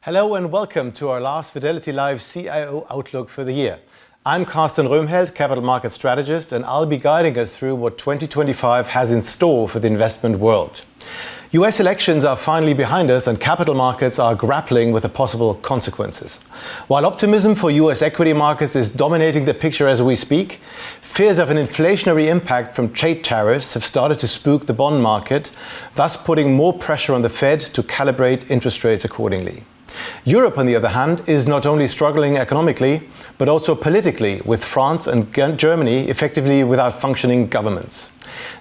Hello and welcome to our last Fidelity Live CIO Outlook for the year. I'm Carsten Röhmheld, Capital Market Strategist, and I'll be guiding us through what 2025 has in store for the investment world. US elections are finally behind us and capital markets are grappling with the possible consequences. While optimism for US equity markets is dominating the picture as we speak, fears of an inflationary impact from trade tariffs have started to spook the bond market, thus putting more pressure on the Fed to calibrate interest rates accordingly. Europe, on the other hand, is not only struggling economically, but also politically, with France and Germany effectively without functioning governments.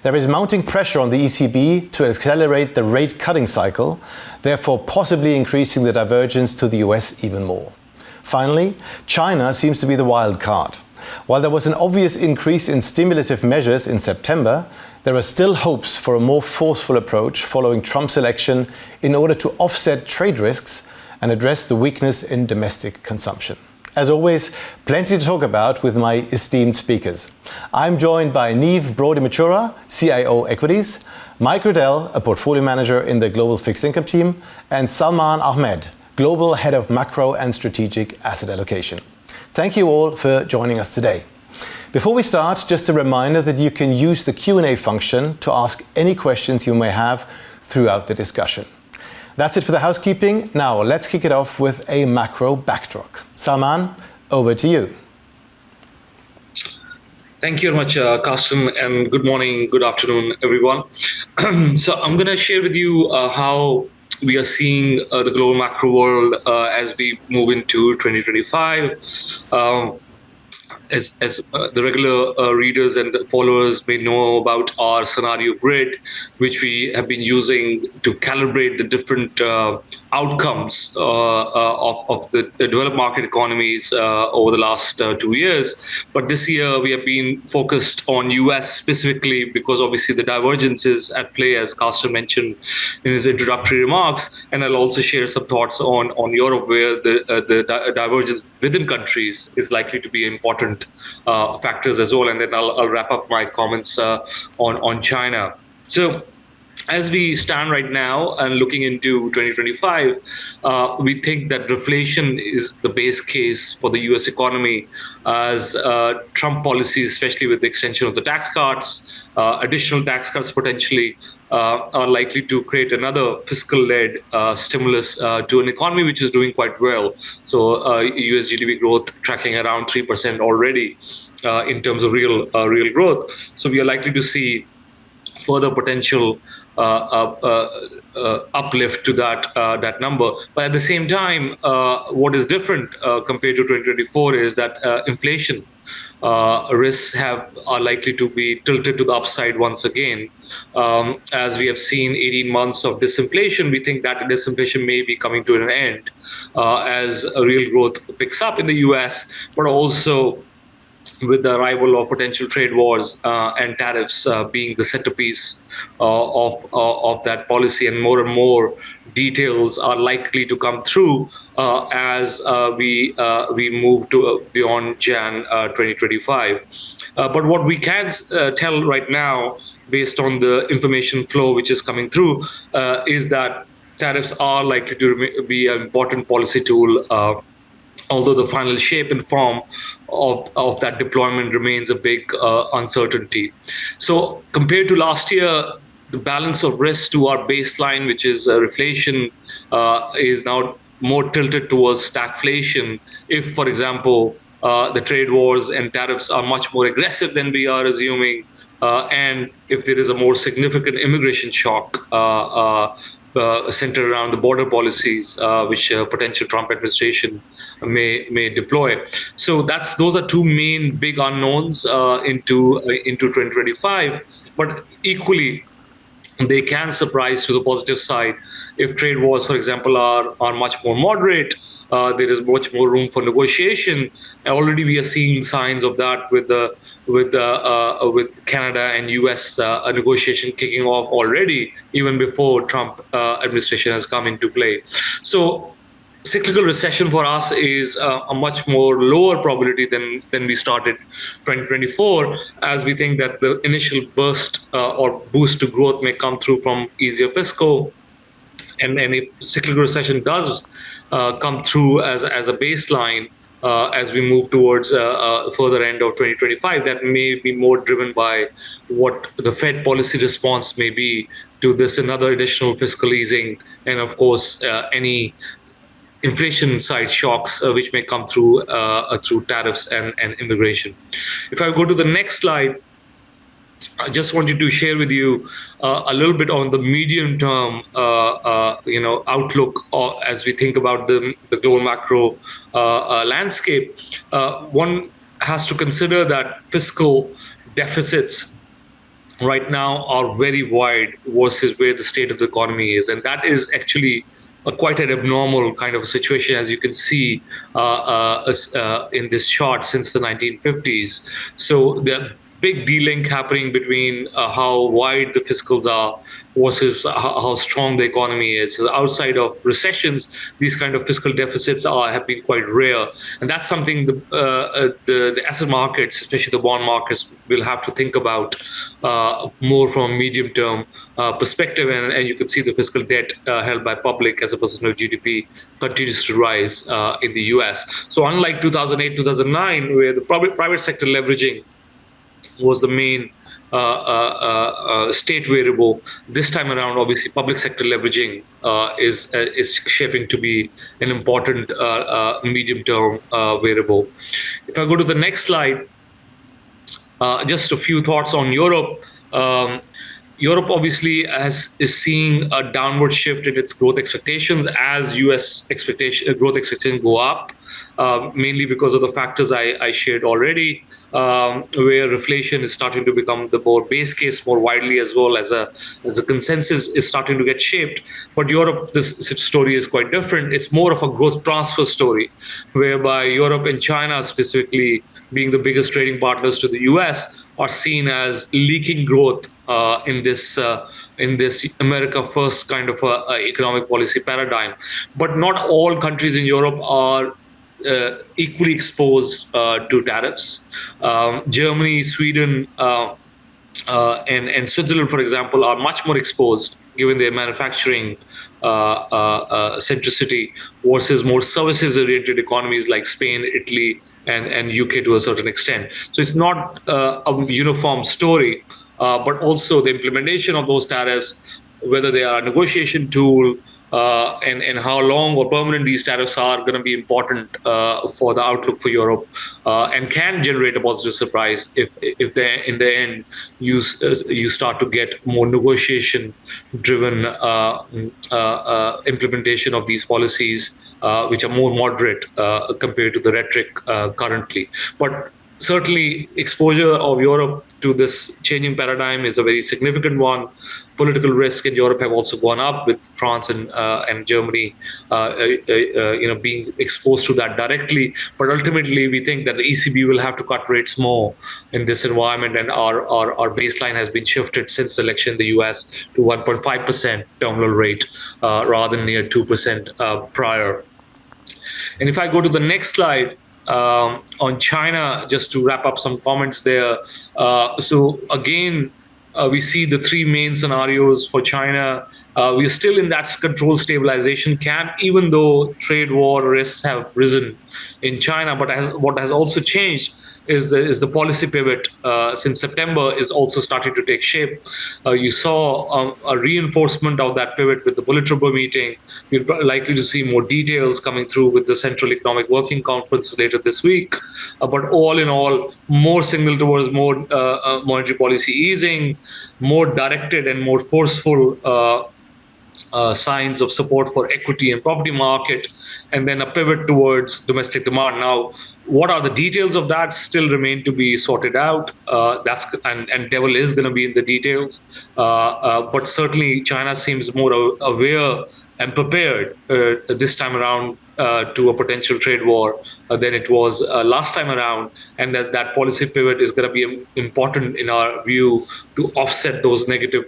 There is mounting pressure on the ECB to accelerate the rate-cutting cycle, therefore possibly increasing the divergence to the US even more. Finally, China seems to be the wild card. While there was an obvious increase in stimulative measures in September, there are still hopes for a more forceful approach following Trump's election in order to offset trade risks and address the weakness in domestic consumption. As always, plenty to talk about with my esteemed speakers. I'm joined by Niamh Brodie-Machura, CIO Equities, Mike Riddell, a portfolio manager in the Global Fixed Income team, and Salman Ahmed, Global Head of Macro and Strategic Asset Allocation. Thank you all for joining us today. Before we start, just a reminder that you can use the Q&A function to ask any questions you may have throughout the discussion. That's it for the housekeeping. Now let's kick it off with a macro backdrop. Salman, over to you. Thank you very much, Carsten, and good morning, good afternoon, everyone. So I'm going to share with you how we are seeing the global macro world as we move into 2025. As the regular readers and followers may know about our scenario grid, which we have been using to calibrate the different outcomes of the developed market economies over the last 2 years. But this year we have been focused on US specifically because obviously the divergence is at play, as Carsten mentioned in his introductory remarks. And I'll also share some thoughts on Europe, where the divergence within countries is likely to be important factors as well. And then I'll wrap up my comments on China. So as we stand right now and looking into 2025, we think that reflation is the base case for the US economy, as Trump policies, especially with the extension of the tax cuts, additional tax cuts potentially, are likely to create another fiscal-led stimulus to an economy which is doing quite well. So US GDP growth tracking around 3% already in terms of real growth. So we are likely to see further potential uplift to that number. But at the same time, what is different compared to 2024 is that inflation risks are likely to be tilted to the upside once again. As we have seen 18 months of disinflation, we think that disinflation may be coming to an end as real growth picks up in the US, but also with the arrival of potential trade wars and tariffs being the centerpiece of that policy, and more details are likely to come through as we move to beyond Jan 2025. But what we can tell right now, based on the information flow which is coming through, is that tariffs are likely to be an important policy tool, although the final shape and form of that deployment remains a big uncertainty. So compared to last year, the balance of risk to our baseline, which is reflation, is now more tilted towards stagflation. If, for example, the trade wars and tariffs are much more aggressive than we are assuming, and if there is a more significant immigration shock centered around the border policies, which potential Trump administration may deploy. So those are two main big unknowns into 2025. But equally, they can surprise to the positive side if trade wars, for example, are much more moderate. There is much more room for negotiation. Already, we are seeing signs of that with Canada and US negotiation kicking off already, even before Trump administration has come into play. So cyclical recession for us is a much more lower probability than we started 2024, as we think that the initial burst or boost to growth may come through from easier fiscal And if cyclical recession does come through as a baseline, as we move towards further end of 2025, that may be more driven by what the Fed policy response may be to this, another additional fiscal easing, and of course any inflation side shocks which may come through tariffs and immigration. If I go to the next slide, I just wanted to share with you a little bit on the medium term, outlook as we think about the global macro landscape. One has to consider that fiscal deficits right now are very wide versus where the state of the economy is, and that is actually quite an abnormal kind of a situation, as you can see in this chart since the 1950s. So the big de-link happening between how wide the fiscals are versus how strong the economy is. So outside of recessions, these kind of fiscal deficits have been quite rare, and that's something the asset markets, especially the bond markets, will have to think about more from a medium-term perspective. And you can see the fiscal debt held by public as a percent of GDP continues to rise in the US. So unlike 2008, 2009, where the private sector leveraging was the main state variable, this time around, obviously, public sector leveraging is shaping to be an important medium-term variable. If I go to the next slide, just a few thoughts on Europe. Europe obviously is seeing a downward shift in its growth expectations as US growth expectations go up, mainly because of the factors I shared already. Where reflation is starting to become the more base case more widely, as well as a consensus is starting to get shaped. But Europe, this story is quite different. It's more of a growth transfer story, whereby Europe and China specifically, being the biggest trading partners to the US, are seen as leaking growth in this America First kind of economic policy paradigm. But not all countries in Europe are equally exposed to tariffs. Germany, Sweden, and Switzerland, for example, are much more exposed given their manufacturing centricity versus more services-oriented economies like Spain, Italy, and UK to a certain extent. So it's not a uniform story, but also the implementation of those tariffs, whether they are a negotiation tool, and how long or permanent these tariffs are going to be important for the outlook for Europe, and can generate a positive surprise if in the end you start to get more negotiation-driven implementation of these policies, which are more moderate compared to the rhetoric currently. But certainly, exposure of Europe to this changing paradigm is a very significant one. Political risk in Europe have also gone up, with France and Germany, being exposed to that directly. But ultimately, we think that the ECB will have to cut rates more in this environment, and our baseline has been shifted since the election in the US to 1.5% terminal rate rather than near 2% prior. And if I go to the next slide, on China, just to wrap up some comments there. So again, we see the three main scenarios for China. We are still in that control stabilization camp, even though trade war risks have risen in China. But what has also changed is the policy pivot since September is also starting to take shape. You saw a reinforcement of that pivot with the Politburo meeting. We're likely to see more details coming through with the Central Economic Working Conference later this week. But all in all, more signal towards more monetary policy easing, more directed and more forceful signs of support for equity and property market, and then a pivot towards domestic demand. Now, what are the details of that still remain to be sorted out. And devil is going to be in the details. But certainly, China seems more aware and prepared this time around to a potential trade war than it was last time around, and that policy pivot is going to be important in our view to offset those negative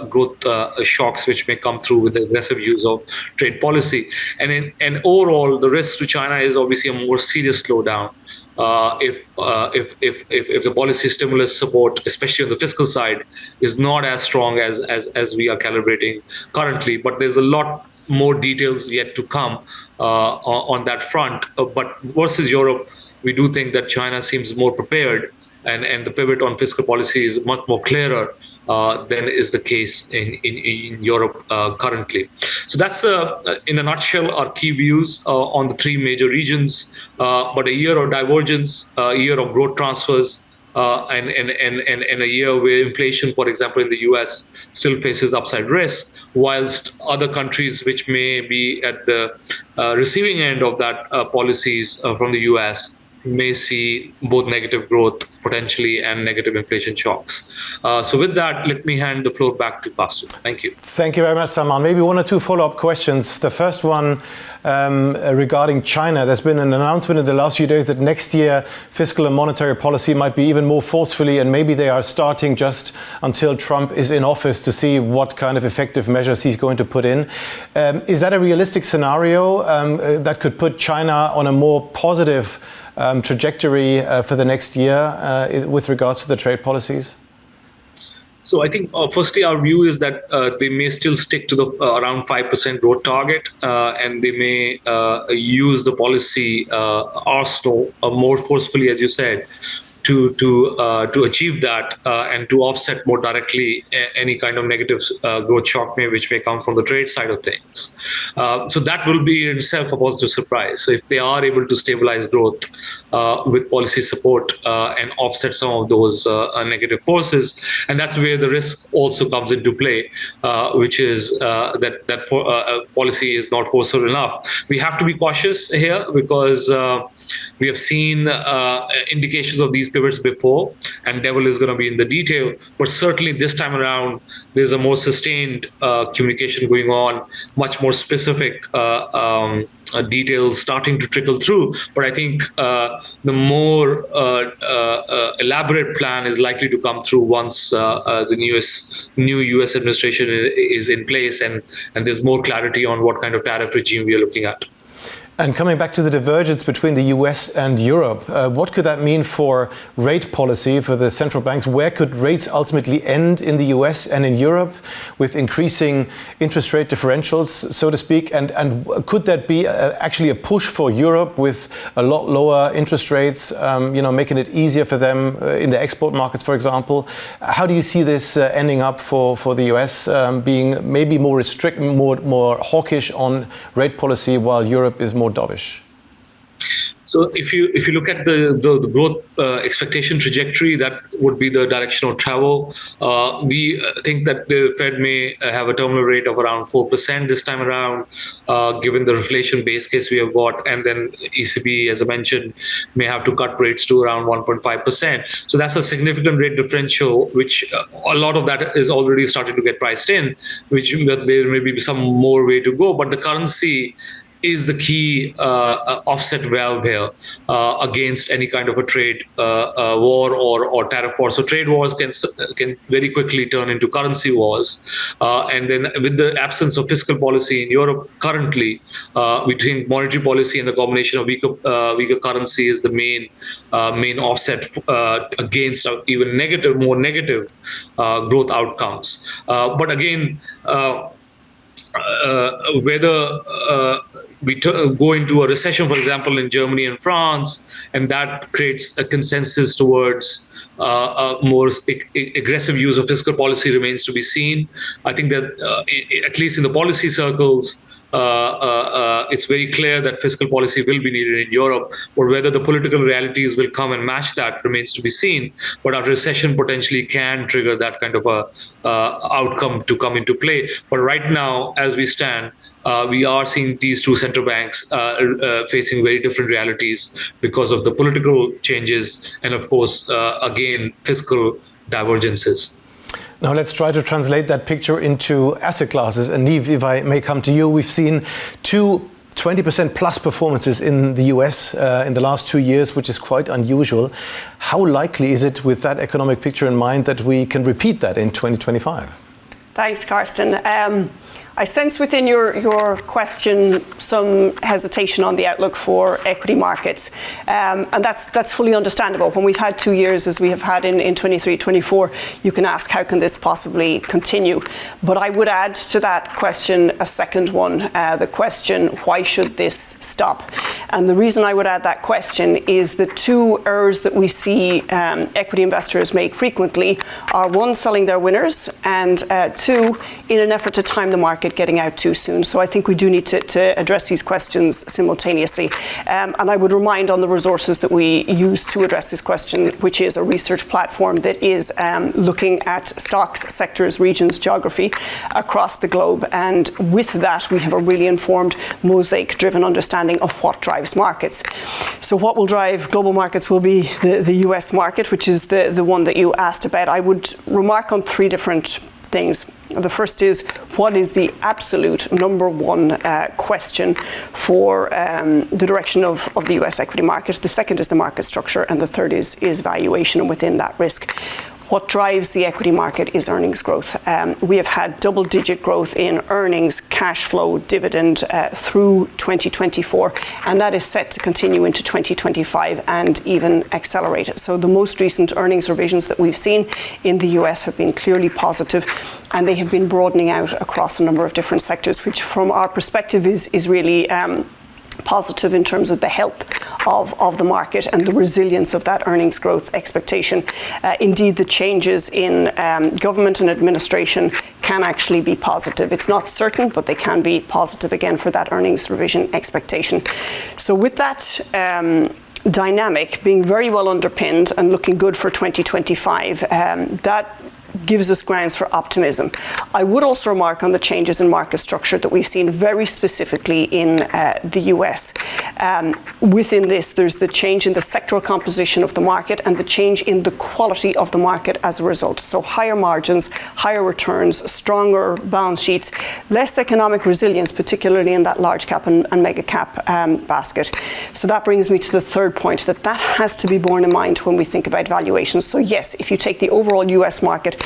growth shocks which may come through with the aggressive use of trade policy. And overall, the risk to China is obviously a more serious slowdown if the policy stimulus support, especially on the fiscal side, is not as strong as we are calibrating currently. But there's a lot more details yet to come on that front. But versus Europe, we do think that China seems more prepared, and the pivot on fiscal policy is much more clearer than is the case in Europe currently. So that's, in a nutshell, our key views on the three major regions. But a year of divergence, a year of growth transfers, and a year where inflation, for example, in the US still faces upside risk, whilst other countries which may be at the receiving end of that policies from the US may see both negative growth potentially and negative inflation shocks. So with that, let me hand the floor back to Carsten. Thank you. Thank you very much, Salman. Maybe one or two follow-up questions. The first one regarding China. There's been an announcement in the last few days that next year fiscal and monetary policy might be even more forcefully, and maybe they are starting just until Trump is in office to see what kind of effective measures he's going to put in. Is that a realistic scenario that could put China on a more positive trajectory for the next year with regards to the trade policies? So I think, firstly, our view is that they may still stick to the around 5% growth target, and they may use the policy arsenal more forcefully, as you said, to achieve that and to offset more directly any kind of negative growth shock which may come from the trade side of things. So that will be in itself a positive surprise. So if they are able to stabilize growth with policy support and offset some of those negative forces, and that's where the risk also comes into play, which is that policy is not forceful enough. We have to be cautious here because we have seen indications of these pivots before, and devil is going to be in the detail. But certainly this time around, there's a more sustained communication going on, much more specific details starting to trickle through. But I think the more elaborate plan is likely to come through once the new US administration is in place, and there's more clarity on what kind of tariff regime we are looking at. And coming back to the divergence between the US and Europe, what could that mean for rate policy for the central banks? Where could rates ultimately end in the US and in Europe with increasing interest rate differentials, so to speak? And could that be actually a push for Europe with a lot lower interest rates, making it easier for them in the export markets, for example? How do you see this ending up for the US being maybe more more hawkish on rate policy while Europe is more dovish? So if you look at the growth expectation trajectory, that would be the direction of travel. We think that the Fed may have a terminal rate of around 4% this time around, given the reflation base case we have got, and then ECB, as I mentioned, may have to cut rates to around 1.5%. So that's a significant rate differential, which a lot of that is already starting to get priced in, which there may be some more way to go. But the currency is the key offset valve here against any kind of a trade war or tariff war. So trade wars can very quickly turn into currency wars. And then with the absence of fiscal policy in Europe currently, we think monetary policy and the combination of weaker currency is the main offset against even more negative growth outcomes. But again, whether we go into a recession, for example, in Germany and France, and that creates a consensus towards more aggressive use of fiscal policy remains to be seen. I think that at least in the policy circles, it's very clear that fiscal policy will be needed in Europe, or whether the political realities will come and match that remains to be seen. But a recession potentially can trigger that kind of a outcome to come into play. But right now, as we stand, we are seeing these two central banks facing very different realities because of the political changes and, of course, again, fiscal divergences. Now let's try to translate that picture into asset classes. And Niamh, if I may come to you, we've seen two 20% plus performances in the US in the last 2 years, which is quite unusual. How likely is it, with that economic picture in mind, that we can repeat that in 2025? Thanks, Carsten. I sense within your question some hesitation on the outlook for equity markets, and that's fully understandable. When we've had 2 years, as we have had in 23-24, you can ask, how can this possibly continue? But I would add to that question a second one, the question, why should this stop? And the reason I would add that question is the two errors that we see equity investors make frequently are, one, selling their winners, and two, in an effort to time the market, getting out too soon. So I think we do need to address these questions simultaneously. And I would remind on the resources that we use to address this question, which is a research platform that is looking at stocks, sectors, regions, geography across the globe. And with that, we have a really informed, mosaic-driven understanding of what drives markets. So what will drive global markets will be the US market, which is the one that you asked about. I would remark on three different things. The first is, what is the absolute number one question for the direction of the US equity market? The second is the market structure, and the third is valuation, and within that, risk. What drives the equity market is earnings growth. We have had double-digit growth in earnings, cash flow, dividend through 2024, and that is set to continue into 2025 and even accelerate. So the most recent earnings revisions that we've seen in the US have been clearly positive, and they have been broadening out across a number of different sectors, which from our perspective is really positive in terms of the health of the market and the resilience of that earnings growth expectation. Indeed, the changes in government and administration can actually be positive. It's not certain, but they can be positive again for that earnings revision expectation. So with that dynamic being very well underpinned and looking good for 2025, that gives us grounds for optimism. I would also remark on the changes in market structure that we've seen very specifically in the US. Within this, there's the change in the sectoral composition of the market and the change in the quality of the market as a result. So higher margins, higher returns, stronger balance sheets, less economic resilience, particularly in that large cap and mega cap basket. So that brings me to the third point, that has to be borne in mind when we think about valuations. So yes, if you take the overall US market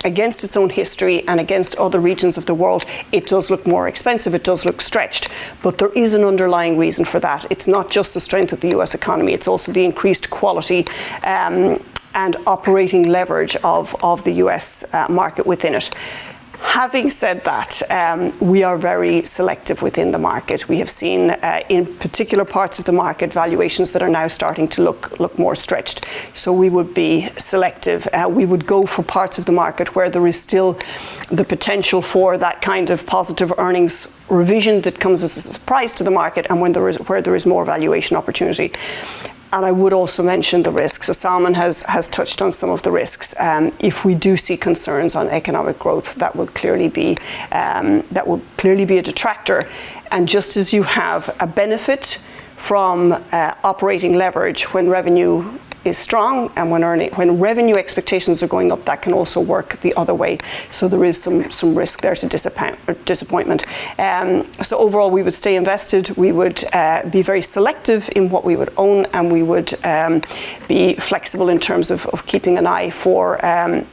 against its own history and against other regions of the world, it does look more expensive, it does look stretched, but there is an underlying reason for that. It's not just the strength of the US economy, it's also the increased quality and operating leverage of the US market within it. Having said that, we are very selective within the market. We have seen in particular parts of the market valuations that are now starting to look more stretched. So we would be selective. We would go for parts of the market where there is still the potential for that kind of positive earnings revision that comes as a surprise to the market, and where there is more valuation opportunity. And I would also mention the risks. So Salman has touched on some of the risks. If we do see concerns on economic growth, that will clearly be a detractor. And just as you have a benefit from operating leverage when revenue is strong, and when revenue expectations are going up, that can also work the other way. So there is some risk there to disappointment. So overall, we would stay invested. We would be very selective in what we would own, and we would be flexible in terms of keeping an eye for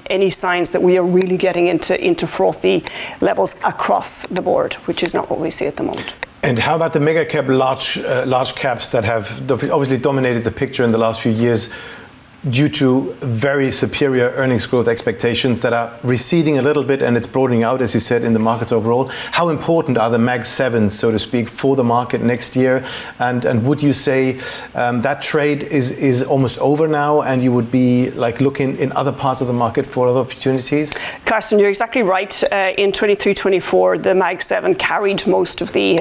any signs that we are really getting into frothy levels across the board, which is not what we see at the moment. And how about the mega cap, large caps that have obviously dominated the picture in the last few years due to very superior earnings growth expectations that are receding a little bit, and it's broadening out, as you said, in the markets overall? How important are the Mag 7s, so to speak, for the market next year? And would you say that trade is almost over now, and you would be like looking in other parts of the market for other opportunities? Carsten, you're exactly right. In 23-24, the Mag 7 carried most of the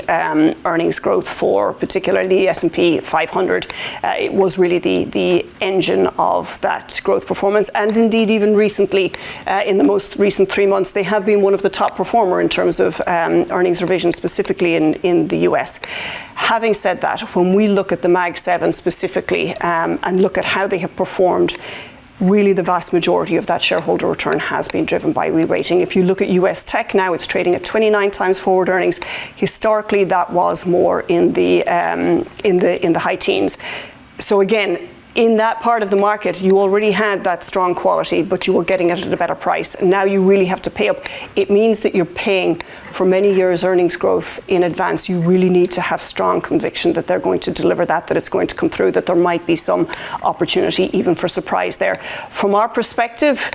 earnings growth for particularly the S&P 500. It was really the engine of that growth performance, and indeed even recently, in the most recent 3 months, they have been one of the top performer in terms of earnings revision, specifically in the US. Having said that, when we look at the Mag 7 specifically and look at how they have performed, really the vast majority of that shareholder return has been driven by re-rating. If you look at US tech now, it's trading at 29 times forward earnings. Historically, that was more in the high teens. So again, in that part of the market, you already had that strong quality, but you were getting it at a better price. And now you really have to pay up. It means that you're paying for many years' earnings growth in advance. You really need to have strong conviction that they're going to deliver that it's going to come through, that there might be some opportunity even for surprise there. From our perspective,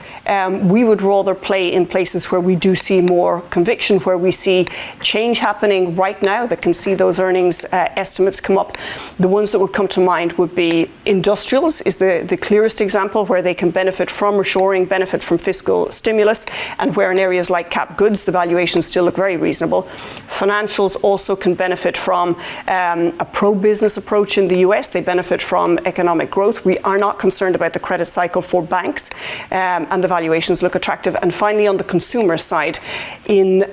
we would rather play in places where we do see more conviction, where we see change happening right now that can see those earnings estimates come up. The ones that would come to mind would be industrials is the clearest example, where they can benefit from reshoring, benefit from fiscal stimulus, and where in areas like cap goods the valuations still look very reasonable. Financials also can benefit from a pro-business approach in the US. They benefit from economic growth. We are not concerned about the credit cycle for banks, and the valuations look attractive. And finally, on the consumer side, in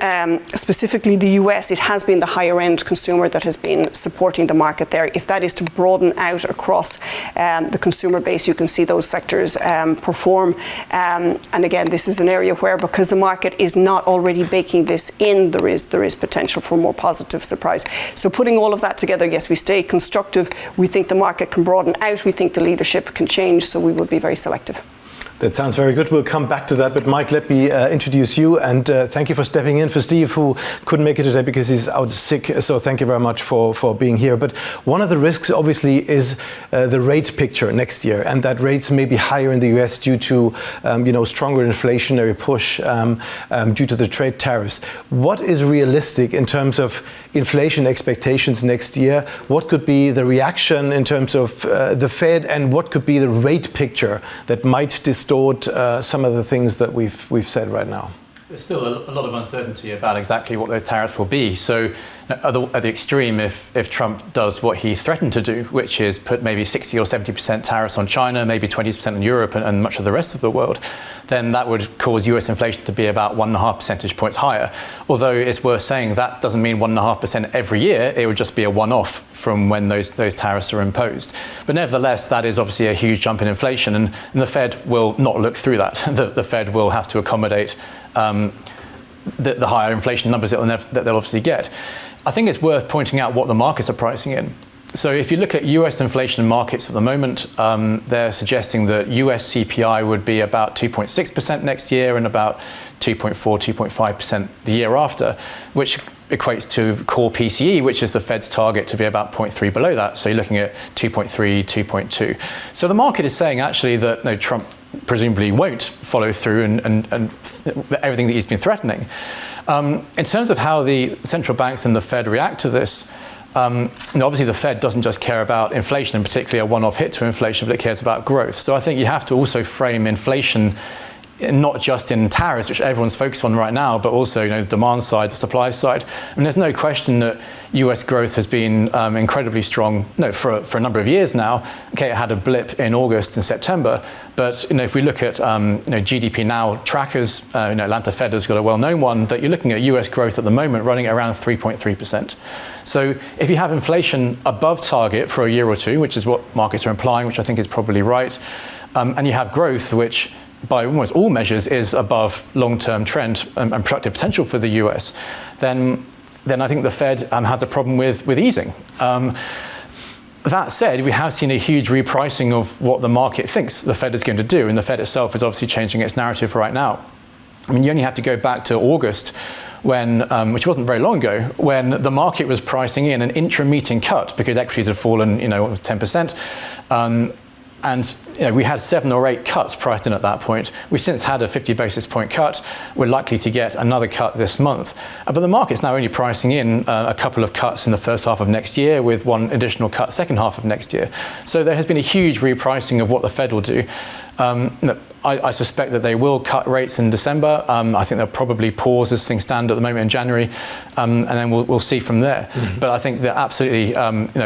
specifically the US, it has been the higher end consumer that has been supporting the market there. If that is to broaden out across the consumer base, you can see those sectors perform. And again, this is an area where, because the market is not already baking this in, there is potential for more positive surprise. So putting all of that together, yes, we stay constructive. We think the market can broaden out. We think the leadership can change. So we would be very selective. That sounds very good. We'll come back to that. But Mike, let me introduce you, and thank you for stepping in for Steve, who couldn't make it today because he's out sick. So thank you very much for being here. But one of the risks, obviously, is the rate picture next year, and that rates may be higher in the US due to stronger inflationary push due to the trade tariffs. What is realistic in terms of inflation expectations next year? What could be the reaction in terms of the Fed, and what could be the rate picture that might distort some of the things that we've said right now? There's still a lot of uncertainty about exactly what those tariffs will be. So at the extreme, if Trump does what he threatened to do, which is put maybe 60 or 70% tariffs on China, maybe 20% on Europe and much of the rest of the world, then that would cause US inflation to be about 1.5 percentage points higher. Although it's worth saying that doesn't mean 1.5% every year. It would just be a one-off from when those tariffs are imposed. But nevertheless, that is obviously a huge jump in inflation, and the Fed will not look through that. The Fed will have to accommodate the higher inflation numbers that they'll obviously get. I think it's worth pointing out what the markets are pricing in. So if you look at US inflation markets at the moment, they're suggesting that US CPI would be about 2.6% next year and about 2.4, 2.5% the year after, which equates to core PCE, which is the Fed's target, to be about 0.3 below that. So you're looking at 2.3, 2.2. So the market is saying actually that Trump presumably won't follow through and everything that he's been threatening. In terms of how the central banks and the Fed react to this, obviously the Fed doesn't just care about inflation, and particularly a one-off hit to inflation, but it cares about growth. So I think you have to also frame inflation not just in tariffs, which everyone's focused on right now, but also the demand side, the supply side. And there's no question that US growth has been incredibly strong for a number of years now. Okay, it had a blip in August and September, but if we look at GDP Now trackers, Atlanta Fed has got a well-known one, that you're looking at US growth at the moment running at around 3.3%. So if you have inflation above target for a year or two, which is what markets are implying, which I think is probably right, and you have growth which by almost all measures is above long-term trend and productive potential for the US, then I think the Fed has a problem with easing. That said, we have seen a huge repricing of what the market thinks the Fed is going to do, and the Fed itself is obviously changing its narrative right now. I mean, you only have to go back to August, when, which wasn't very long ago, when the market was pricing in an intra-meeting cut because equities had fallen, 10%. And we had 7 or 8 cuts priced in at that point. We've since had a 50 basis point cut. We're likely to get another cut this month. But the market's now only pricing in a couple of cuts in the first half of next year, with one additional cut second half of next year. So there has been a huge repricing of what the Fed will do. I suspect that they will cut rates in December. I think they'll probably pause as things stand at the moment in January, and then we'll see from there. Mm-hmm. But I think that absolutely,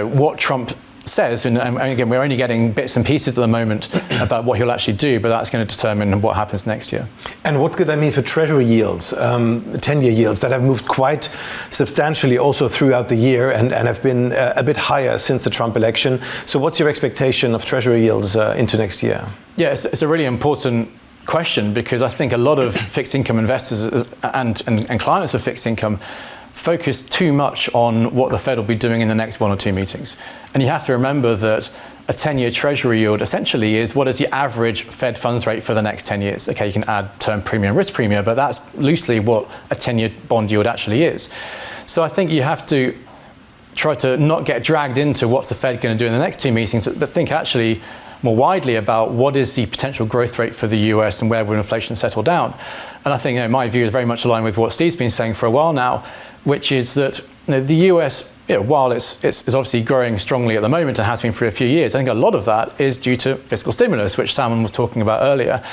what Trump says, and again, we're only getting bits and pieces at the moment about what he'll actually do, but that's going to determine what happens next year. And what could that mean for Treasury yields, 10-year yields that have moved quite substantially also throughout the year and have been a bit higher since the Trump election? So what's your expectation of Treasury yields into next year? Yeah, it's a really important question, because I think a lot of fixed income investors and clients of fixed income focus too much on what the Fed will be doing in the next 1 or 2 meetings. And you have to remember that a 10-year Treasury yield essentially is what is the average Fed funds rate for the next 10 years. Okay, you can add term premium, risk premium, but that's loosely what a 10-year bond yield actually is. So I think you have to try to not get dragged into what's the Fed going to do in the next two meetings, but think actually more widely about what is the potential growth rate for the US and where will inflation settle down. And I think my view is very much aligned with what Steve's been saying for a while now, which is that the US, while it's obviously growing strongly at the moment and has been for a few years, I think a lot of that is due to fiscal stimulus, which Salman was talking about earlier.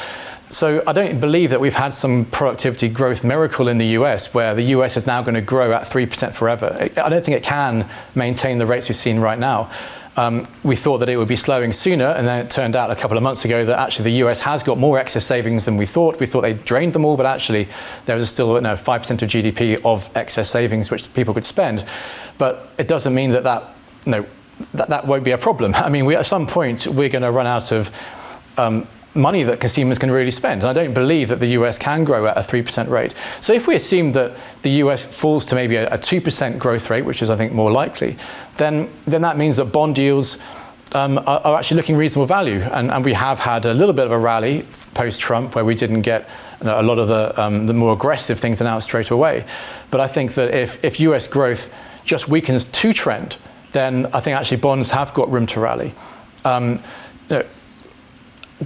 So I don't believe that we've had some productivity growth miracle in the US where the US is now going to grow at 3% forever. I don't think it can maintain the rates we've seen right now. We thought that it would be slowing sooner, and then it turned out a couple of months ago that actually the US has got more excess savings than we thought. We thought they drained them all, but actually there is still 5% of GDP of excess savings which people could spend. But it doesn't mean that won't be a problem. I mean, at some point we're going to run out of money that consumers can really spend. And I don't believe that the US can grow at a 3% rate. So if we assume that the US falls to maybe a 2% growth rate, which is I think more likely, then that means that bond yields are actually looking reasonable value. And we have had a little bit of a rally post-Trump where we didn't get a lot of the more aggressive things announced straight away. But I think that if US growth just weakens to trend, then I think actually bonds have got room to rally.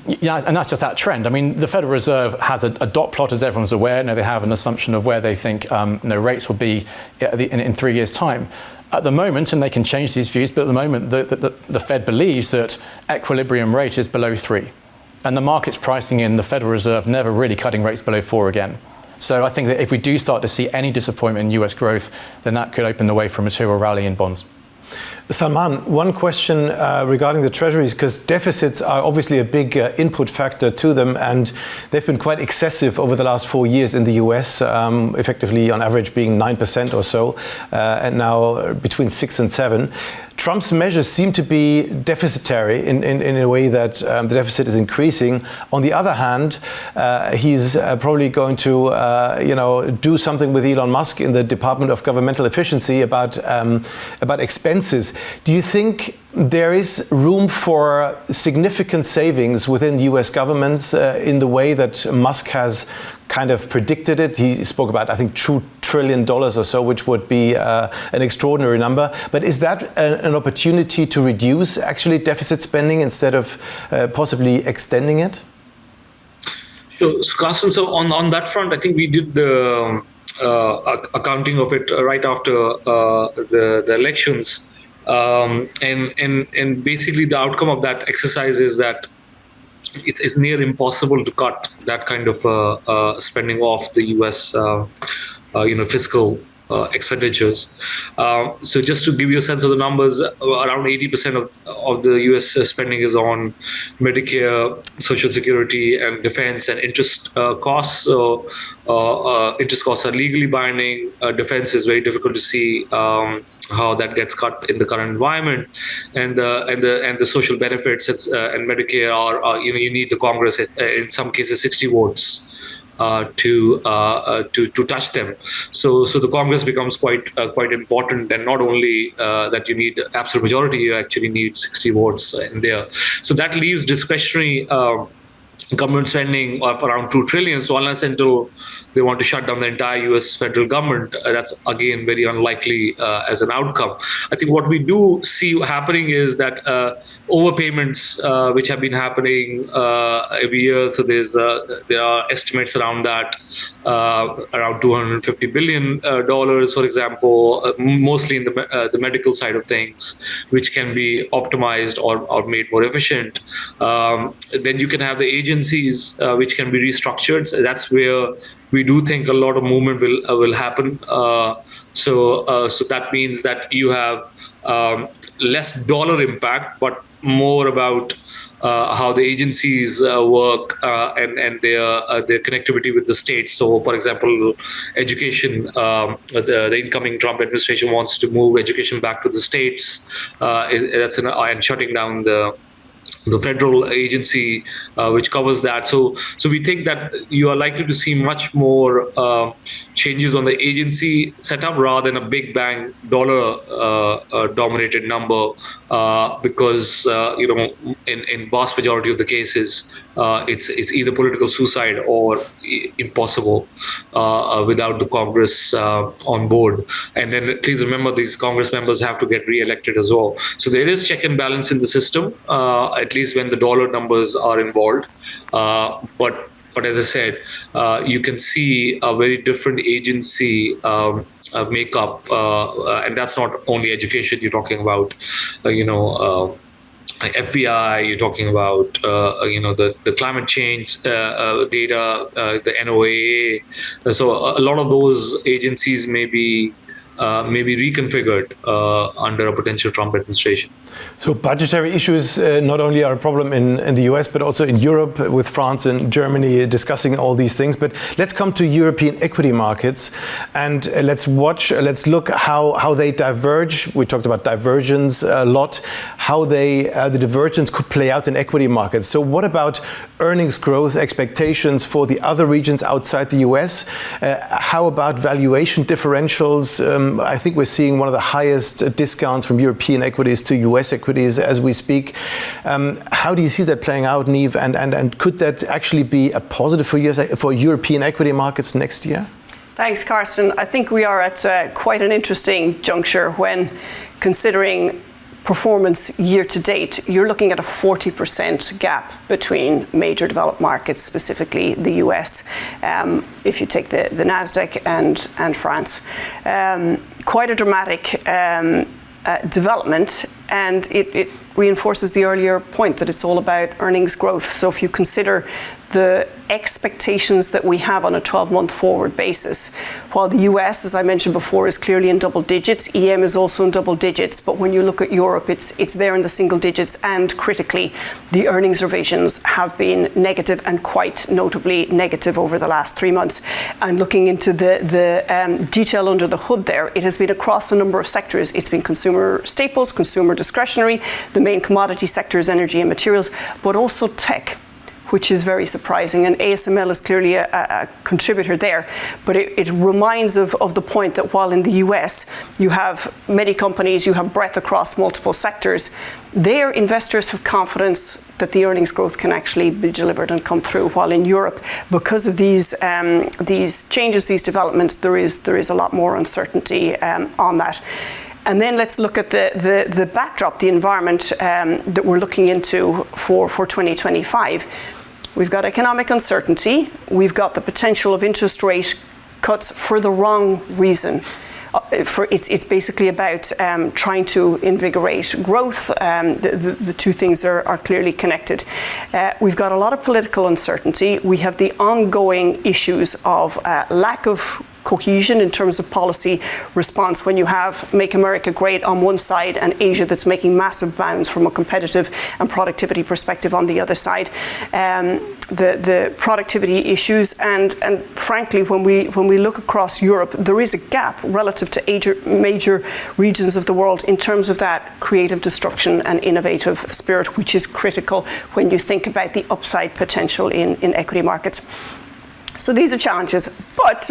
Yeah, and that's just that trend. I mean, the Federal Reserve has a dot plot, as everyone's aware. They have an assumption of where they think rates will be in 3 years' time. At the moment, and they can change these views, but at the moment, the Fed believes that equilibrium rate is below 3. And the market's pricing in the Federal Reserve never really cutting rates below 4 again. So I think that if we do start to see any disappointment in US growth, then that could open the way for a material rally in bonds. Salman, one question regarding the treasuries, because deficits are obviously a big input factor to them, and they've been quite excessive over the last 4 years in the US, effectively on average being 9% or so, and now between 6 and 7. Trump's measures seem to be deficitary in a way that the deficit is increasing. On the other hand, he's probably going to do something with Elon Musk in the Department of Governmental Efficiency about expenses. Do you think there is room for significant savings within US governments in the way that Musk has kind of predicted it? He spoke about, I think, $2 trillion or so, which would be an extraordinary number. But is that an opportunity to reduce actually deficit spending instead of possibly extending it? Sure. So, Carsten, so on that front, I think we did the accounting of it right after the elections. And basically the outcome of that exercise is that it's near impossible to cut that kind of spending off the U.S. Fiscal expenditures. So just to give you a sense of the numbers, around 80% of the U.S. spending is on Medicare, Social Security, and defense and interest costs. So interest costs are legally binding. Defense is very difficult to see how that gets cut in the current environment, and the social benefits and Medicare are you need the Congress in some cases 60 votes to touch them. So the Congress becomes quite important, and not only that you need absolute majority, you actually need 60 votes in there. So that leaves discretionary government spending of around $2 trillion. So unless until they want to shut down the entire U.S. federal government, that's again very unlikely as an outcome. I think what we do see happening is that overpayments, which have been happening every year. So there are estimates around that, around $250 billion, for example, mostly in the medical side of things, which can be optimized or made more efficient. Then you can have the agencies which can be restructured. So that's where we do think a lot of movement will happen. So that means that you have less dollar impact, but more about how the agencies work and their connectivity with the states. So, for example, education, the incoming Trump administration wants to move education back to the states. And shutting down the the federal agency which covers that. So we think that you are likely to see much more changes on the agency setup rather than a big bang dollar dominated number, because in vast majority of the cases it's either political suicide or impossible without the Congress on board. And then please remember, these Congress members have to get re-elected as well. So there is check and balance in the system, at least when the dollar numbers are involved. But as I said, you can see a very different agency makeup, and that's not only education. You're talking about, FBI. You're talking about, the climate change data, the NOAA. So a lot of those agencies may be reconfigured under a potential Trump administration. So budgetary issues not only are a problem in the US, but also in Europe, with France and Germany discussing all these things. But let's come to European equity markets, and let's look how they diverge. We talked about divergence a lot, how the divergence could play out in equity markets. So what about earnings growth expectations for the other regions outside the US? How about valuation differentials? I think we're seeing one of the highest discounts from European equities to US equities as we speak. How do you see that playing out, Niamh? And could that actually be a positive for European equity markets next year? Thanks, Carsten. I think we are at quite an interesting juncture when considering performance year to date. You're looking at a 40% gap between major developed markets, specifically the US, if you take the NASDAQ and France. Quite a dramatic development, and it reinforces the earlier point that it's all about earnings growth. So if you consider the expectations that we have on a 12-month forward basis, while the US, as I mentioned before, is clearly in double digits, EM is also in double digits, but when you look at Europe, it's there in the single digits, and critically, the earnings revisions have been negative, and quite notably negative over the last 3 months. And looking into the detail under the hood there, it has been across a number of sectors. It's been consumer staples, consumer discretionary, the main commodity sectors, energy and materials, but also tech, which is very surprising. And ASML is clearly a contributor there. But it reminds of the point that while in the US you have many companies, you have breadth across multiple sectors, their investors have confidence that the earnings growth can actually be delivered and come through. While in Europe, because of these changes, these developments, there is a lot more uncertainty on that. And then let's look at the backdrop, the environment that we're looking into for 2025. We've got economic uncertainty. We've got the potential of interest rate cuts for the wrong reason. It's basically about trying to invigorate growth. The two things are clearly connected. We've got a lot of political uncertainty. We have the ongoing issues of lack of cohesion in terms of policy response when you have Make America Great on one side and Asia that's making massive bounds from a competitive and productivity perspective on the other side. The productivity issues, and frankly, when we look across Europe, there is a gap relative to major regions of the world in terms of that creative destruction and innovative spirit, which is critical when you think about the upside potential in equity markets. So these are challenges, but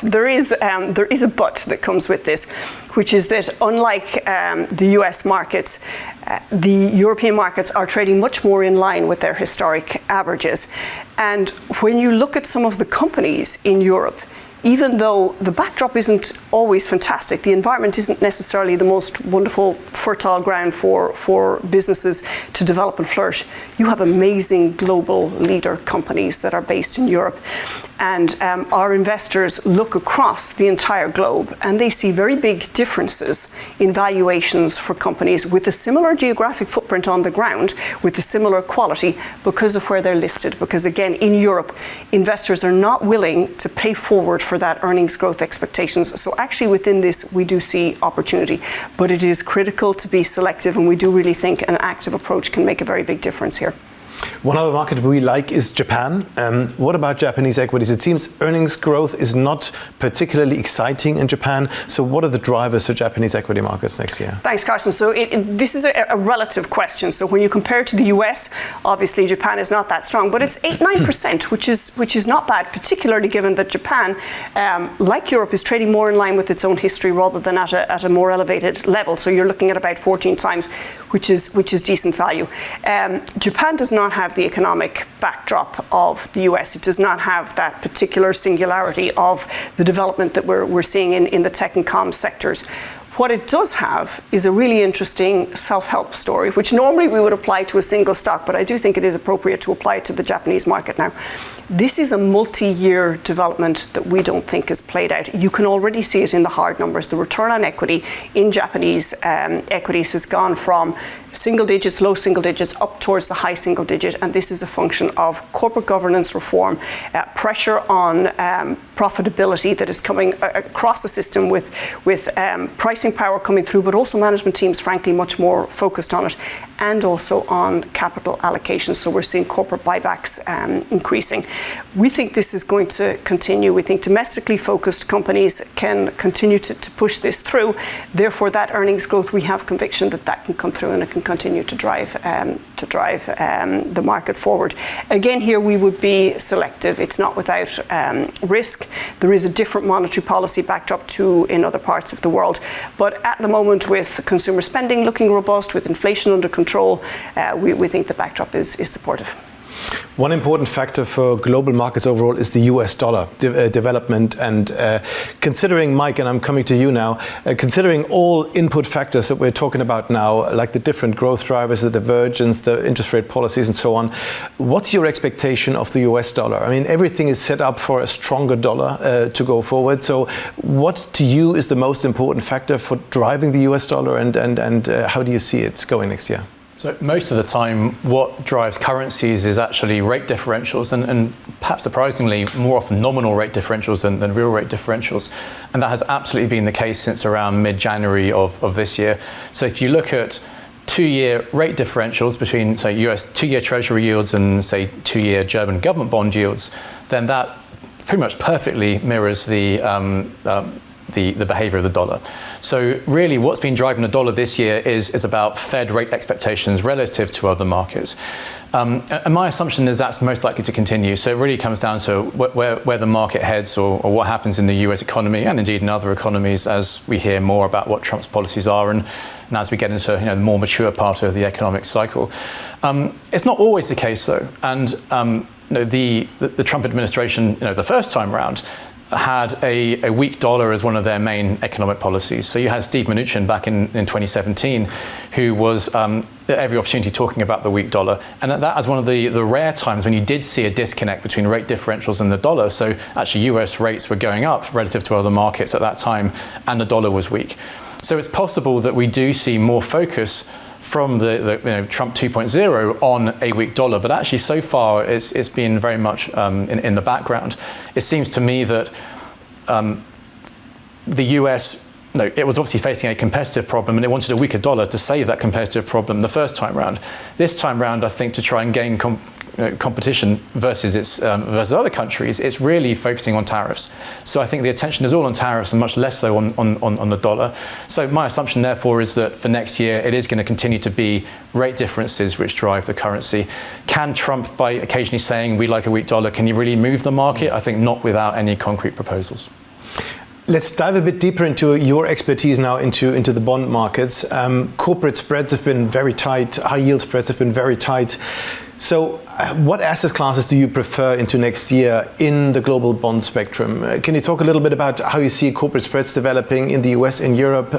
there is a but that comes with this, which is that unlike the US markets, the European markets are trading much more in line with their historic averages. And when you look at some of the companies in Europe, even though the backdrop isn't always fantastic, the environment isn't necessarily the most wonderful, fertile ground for businesses to develop and flourish, you have amazing global leader companies that are based in Europe. And our investors look across the entire globe and they see very big differences in valuations for companies with a similar geographic footprint on the ground, with a similar quality, because of where they're listed. Because again, in Europe, investors are not willing to pay forward for that earnings growth expectations. So actually within this, we do see opportunity, but it is critical to be selective, and we do really think an active approach can make a very big difference here. One other market we like is Japan. What about Japanese equities? It seems earnings growth is not particularly exciting in Japan. So what are the drivers for Japanese equity markets next year? Thanks, Carsten. So this is a relative question. So when you compare to the US, obviously Japan is not that strong, but it's 8-9%, which is not bad, particularly given that Japan, like Europe, is trading more in line with its own history rather than at a more elevated level. So you're looking at about 14 times, which is decent value. Japan does not have the economic backdrop of the US. It does not have that particular singularity of the development that we're seeing in the tech and comms sectors. What it does have is a really interesting self-help story, which normally we would apply to a single stock, but I do think it is appropriate to apply it to the Japanese market now. This is a multi-year development that we don't think is played out. You can already see it in the hard numbers. The return on equity in Japanese equities has gone from single digits, low single digits, up towards the high single digit, and this is a function of corporate governance reform, pressure on profitability that is coming across the system with pricing power coming through, but also management teams, frankly, much more focused on it, and also on capital allocation. So we're seeing corporate buybacks increasing. We think this is going to continue. We think domestically focused companies can continue to push this through. Therefore, that earnings growth, we have conviction that can come through and it can continue to drive the market forward. Again, here we would be selective. It's not without risk. There is a different monetary policy backdrop to in other parts of the world. But at the moment, with consumer spending looking robust, with inflation under control, we think the backdrop is supportive. One important factor for global markets overall is the US dollar development. And considering, Mike, and I'm coming to you now, considering all input factors that we're talking about now, like the different growth drivers, the divergence, the interest rate policies and so on, what's your expectation of the US dollar? I mean, everything is set up for a stronger dollar to go forward. So what to you is the most important factor for driving the US dollar, and how do you see it going next year? So most of the time, what drives currencies is actually rate differentials, and perhaps surprisingly, more often nominal rate differentials than real rate differentials. And that has absolutely been the case since around mid-January of this year. So if you look at 2-year rate differentials between, say, US 2-year Treasury yields and, say, 2-year German government bond yields, then that pretty much perfectly mirrors the behavior of the dollar. So really what's been driving the dollar this year is about Fed rate expectations relative to other markets. And my assumption is that's most likely to continue. So it really comes down to where the market heads or what happens in the US economy and indeed in other economies as we hear more about what Trump's policies are and as we get into the more mature part of the economic cycle. It's not always the case though. And the Trump administration, the first time round, had a weak dollar as one of their main economic policies. So you had Steve Mnuchin back in 2017, who was at every opportunity talking about the weak dollar. And that was one of the rare times when you did see a disconnect between rate differentials and the dollar. So actually US rates were going up relative to other markets at that time, and the dollar was weak. So it's possible that we do see more focus from the Trump 2.0 on a weak dollar, but actually so far it's been very much in the background. It seems to me that the US, it was obviously facing a competitive problem and it wanted a weaker dollar to save that competitive problem the first time round. This time round, I think to try and gain competition versus other countries, it's really focusing on tariffs. So I think the attention is all on tariffs and much less so on the dollar. So my assumption therefore is that for next year it is going to continue to be rate differences which drive the currency. Can Trump, by occasionally saying we like a weak dollar, can he really move the market? I think not without any concrete proposals. Let's dive a bit deeper into your expertise now into the bond markets. Corporate spreads have been very tight, high yield spreads have been very tight. So what asset classes do you prefer into next year in the global bond spectrum? Can you talk a little bit about how you see corporate spreads developing in the US, in Europe,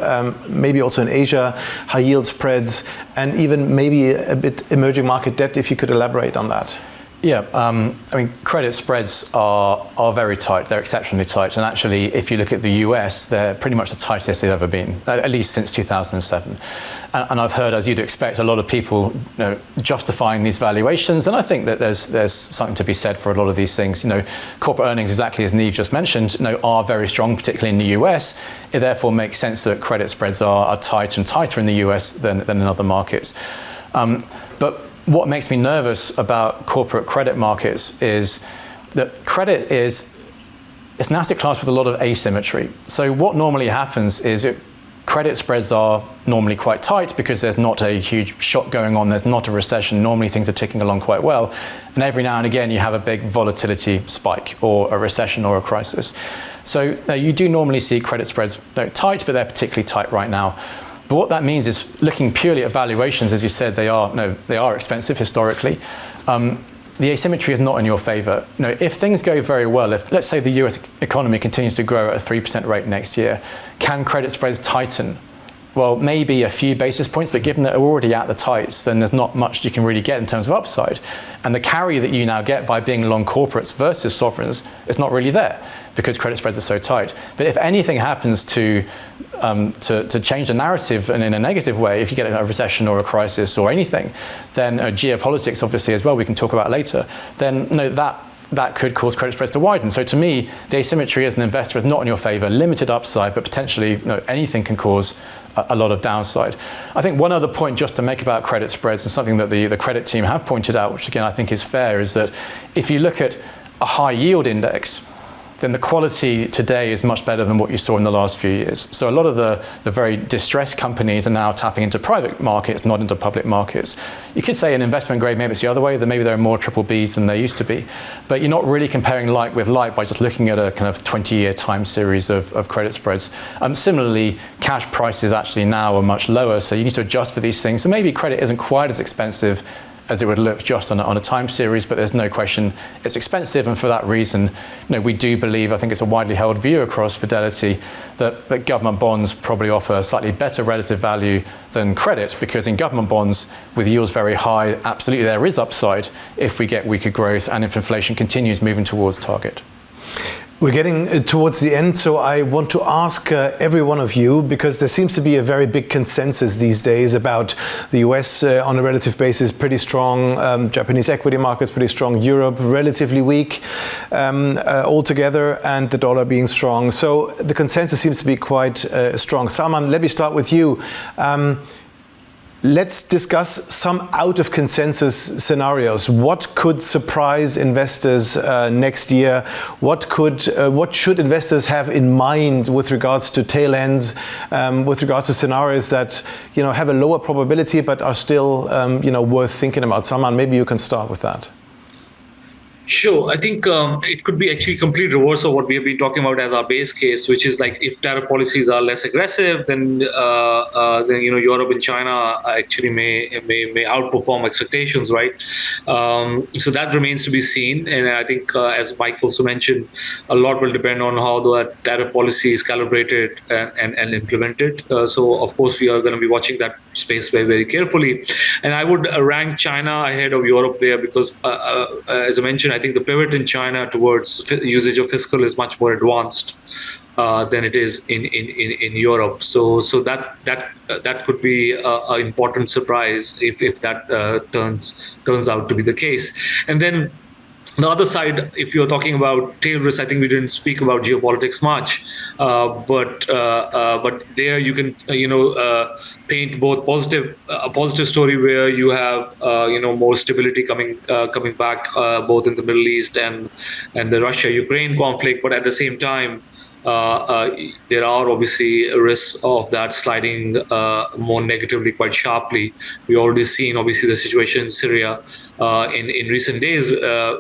maybe also in Asia, high yield spreads, and even maybe a bit emerging market debt, if you could elaborate on that? Yeah, I mean, credit spreads are very tight. They're exceptionally tight. And actually, if you look at the US, they're pretty much the tightest they've ever been, at least since 2007. And I've heard, as you'd expect, a lot of people justifying these valuations. And I think that there's something to be said for a lot of these things. Corporate earnings, exactly as Niamh just mentioned, are very strong, particularly in the US. It therefore makes sense that credit spreads are tight and tighter in the US than in other markets. But what makes me nervous about corporate credit markets is that credit it's an asset class with a lot of asymmetry. So what normally happens is credit spreads are normally quite tight because there's not a huge shock going on, there's not a recession, normally things are ticking along quite well. And every now and again you have a big volatility spike or a recession or a crisis. So you do normally see credit spreads tight, but they're particularly tight right now. But what that means is looking purely at valuations, as you said, they are expensive historically. The asymmetry is not in your favor. If things go very well, if let's say the US economy continues to grow at a 3% rate next year, can credit spreads tighten? Well, maybe a few basis points, but given that we're already at the tights, then there's not much you can really get in terms of upside. And the carry that you now get by being long corporates versus sovereigns is not really there because credit spreads are so tight. But if anything happens to change the narrative and in a negative way, if you get a recession or a crisis or anything, then geopolitics obviously as well, we can talk about later, then that could cause credit spreads to widen. So to me, the asymmetry as an investor is not in your favor, limited upside, but potentially anything can cause a lot of downside. I think one other point just to make about credit spreads, and something that the credit team have pointed out, which again I think is fair, is that if you look at a high yield index, then the quality today is much better than what you saw in the last few years. So a lot of the very distressed companies are now tapping into private markets, not into public markets. You could say in investment grade, maybe it's the other way, that maybe there are more triple Bs than there used to be. But you're not really comparing like with like by just looking at a kind of 20-year time series of credit spreads. Similarly, cash prices actually now are much lower, so you need to adjust for these things. So maybe credit isn't quite as expensive as it would look just on a time series, but there's no question it's expensive, and for that reason, we do believe, I think it's a widely held view across Fidelity, that government bonds probably offer a slightly better relative value than credit, because in government bonds, with yields very high, absolutely there is upside if we get weaker growth and if inflation continues moving towards target. We're getting towards the end, so I want to ask every one of you, because there seems to be a very big consensus these days about the US on a relative basis pretty strong, Japanese equity markets pretty strong, Europe relatively weak altogether, and the dollar being strong. So the consensus seems to be quite strong. Salman, let me start with you. Let's discuss some out of consensus scenarios. What could surprise investors next year? What should investors have in mind with regards to tail ends, with regards to scenarios that have a lower probability but are still worth thinking about? Salman, maybe you can start with that. Sure. I think it could be actually complete reverse of what we have been talking about as our base case, which is like if tariff policies are less aggressive, then Europe and China actually may outperform expectations, right? So that remains to be seen, and I think as Mike also mentioned, a lot will depend on how the tariff policy is calibrated and implemented. So of course we are going to be watching that space very, very carefully, and I would rank China ahead of Europe there because as I mentioned, I think the pivot in China towards usage of fiscal is much more advanced than it is in Europe. So that could be an important surprise if that turns out to be the case. And then the other side, if you're talking about tail risk, I think we didn't speak about geopolitics much, but there you can paint both a positive story where you have more stability coming back both in the Middle East and the Russia-Ukraine conflict, but at the same time there are obviously risks of that sliding more negatively quite sharply. We already seen obviously the situation in Syria in recent days,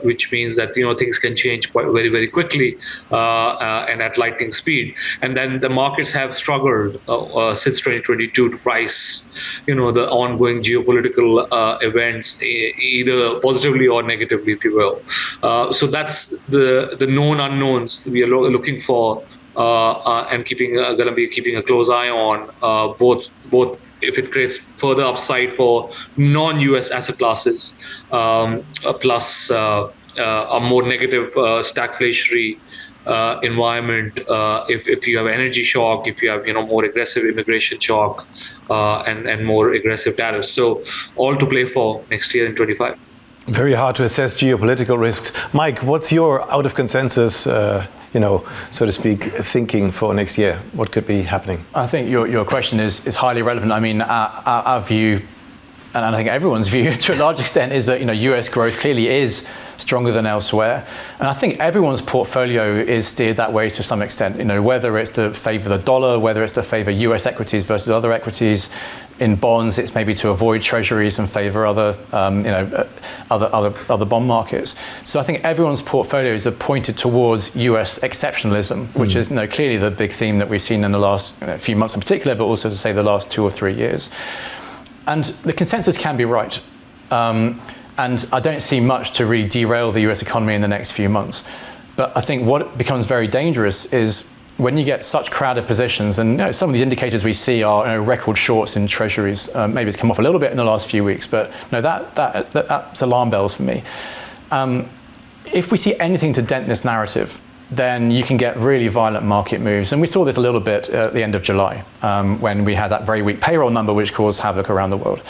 which means that things can change quite very, very quickly and at lightning speed. And then the markets have struggled since 2022 to price the ongoing geopolitical events either positively or negatively, if you will. So that's the known unknowns we are looking for. And going to be keeping a close eye on both if it creates further upside for non-US asset classes, plus a more negative stagflationary environment. If you have energy shock, if you have more aggressive immigration shock, and more aggressive tariffs, so all to play for next year in 25. Very hard to assess geopolitical risks. Mike, what's your out of consensus, so to speak, thinking for next year? What could be happening? I think your question is highly relevant. I mean, our view and I think everyone's view to a large extent, is that US growth clearly is stronger than elsewhere. And I think everyone's portfolio is steered that way to some extent, whether it's to favor the dollar, whether it's to favor US equities versus other equities. In bonds, it's maybe to avoid treasuries and favor other bond markets. So I think everyone's portfolios are pointed towards US exceptionalism, which is clearly the big theme that we've seen in the last few months in particular, but also to say the last 2 or 3 years. And the consensus can be right. And I don't see much to really derail the US economy in the next few months. But I think what becomes very dangerous is when you get such crowded positions, and some of the indicators we see are record shorts in treasuries. Maybe it's come off a little bit in the last few weeks, but that's alarm bells for me. If we see anything to dent this narrative, then you can get really violent market moves. And we saw this a little bit at the end of July, when we had that very weak payroll number, which caused havoc around the world.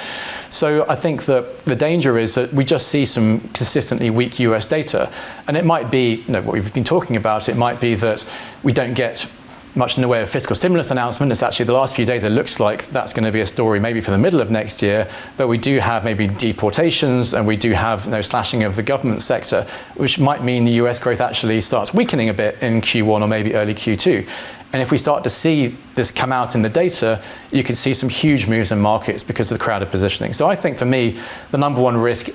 So I think that the danger is that we just see some consistently weak US data. And it might be, what we've been talking about, it might be that we don't get much in the way of fiscal stimulus announcement. It's actually the last few days, it looks like that's going to be a story maybe for the middle of next year. But we do have maybe deportations, and we do have slashing of the government sector, which might mean the US growth actually starts weakening a bit in Q1 or maybe early Q2. And if we start to see this come out in the data, you could see some huge moves in markets because of the crowded positioning. So I think for me, the number one risk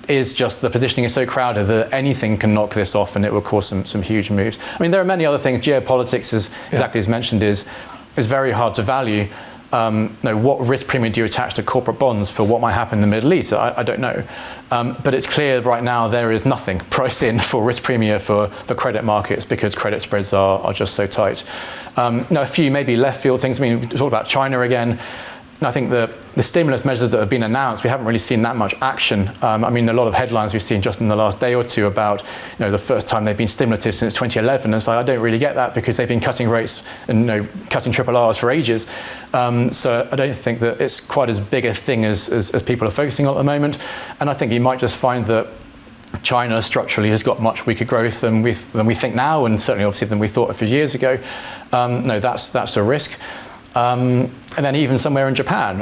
is just the positioning is so crowded that anything can knock this off, and it will cause some huge moves. I mean, there are many other things. Geopolitics, exactly as mentioned, is very hard to value. What risk premium do you attach to corporate bonds for what might happen in the Middle East? I don't know. But it's clear right now there is nothing priced in for risk premium for credit markets because credit spreads are just so tight. A few maybe left field things. I mean, we talked about China again. I think the stimulus measures that have been announced, we haven't really seen that much action. A lot of headlines we've seen just in the last day or two about, the first time they've been stimulative since 2011. And so I don't really get that because they've been cutting rates and cutting triple R's for ages. So I don't think that it's quite as big a thing as people are focusing on at the moment. And I think you might just find that China structurally has got much weaker growth than we think now, and certainly obviously than we thought a few years ago. That's a risk. And then even somewhere in Japan.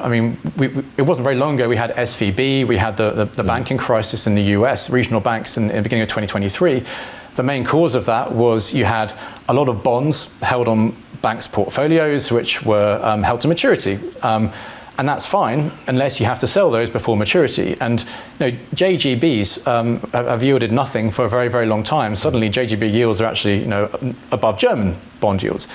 It wasn't very long ago we had SVB, we had the banking crisis in the US, regional banks in the beginning of 2023. The main cause of that was you had a lot of bonds held on banks' portfolios, which were held to maturity. And that's fine unless you have to sell those before maturity. And JGBs have yielded nothing for a very, very long time. Suddenly JGB yields are actually above German bond yields.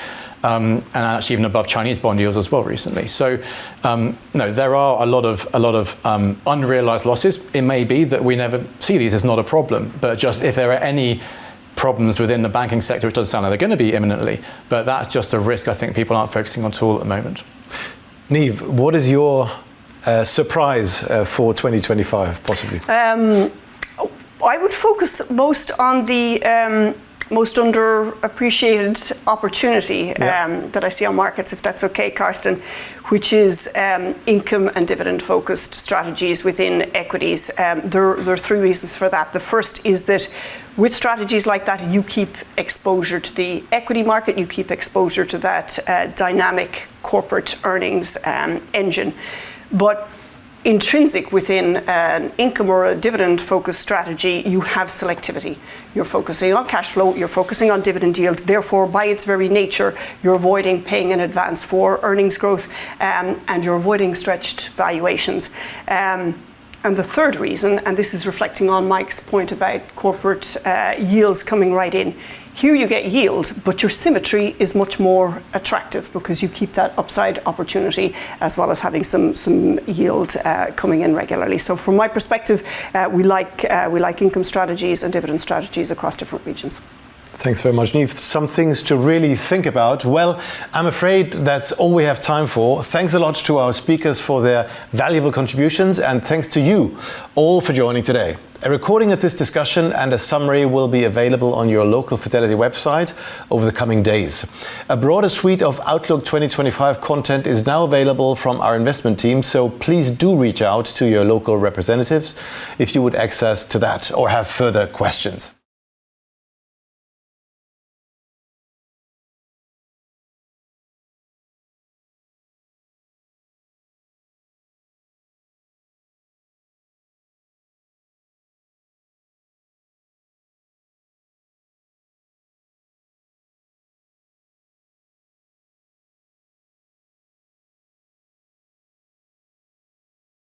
And actually even above Chinese bond yields as well recently. So there are a lot of unrealized losses. It may be that we never see these as not a problem, but just if there are any problems within the banking sector, which doesn't sound like they're going to be imminently, but that's just a risk I think people aren't focusing on at all at the moment. Niamh, what is your surprise for 2025 possibly? I would focus most on the most underappreciated opportunity that I see on markets, if that's okay, Carsten, which is income and dividend focused strategies within equities. There are 3 reasons for that. The first is that with strategies like that, you keep exposure to the equity market, you keep exposure to that dynamic corporate earnings engine. But intrinsic within an income or a dividend focused strategy, you have selectivity. You're focusing on cash flow, you're focusing on dividend yield. Therefore, by its very nature, you're avoiding paying in advance for earnings growth, and you're avoiding stretched valuations. And the third reason, and this is reflecting on Mike's point about corporate yields coming right in, here you get yield, but your symmetry is much more attractive because you keep that upside opportunity as well as having some yield coming in regularly. So from my perspective, we like income strategies and dividend strategies across different regions. Thanks very much, Niamh. Some things to really think about. Well, I'm afraid that's all we have time for. Thanks a lot to our speakers for their valuable contributions, and thanks to you all for joining today. A recording of this discussion and a summary will be available on your local Fidelity website over the coming days. A broader suite of Outlook 2025 content is now available from our investment team, so please do reach out to your local representatives if you would access to that or have further questions.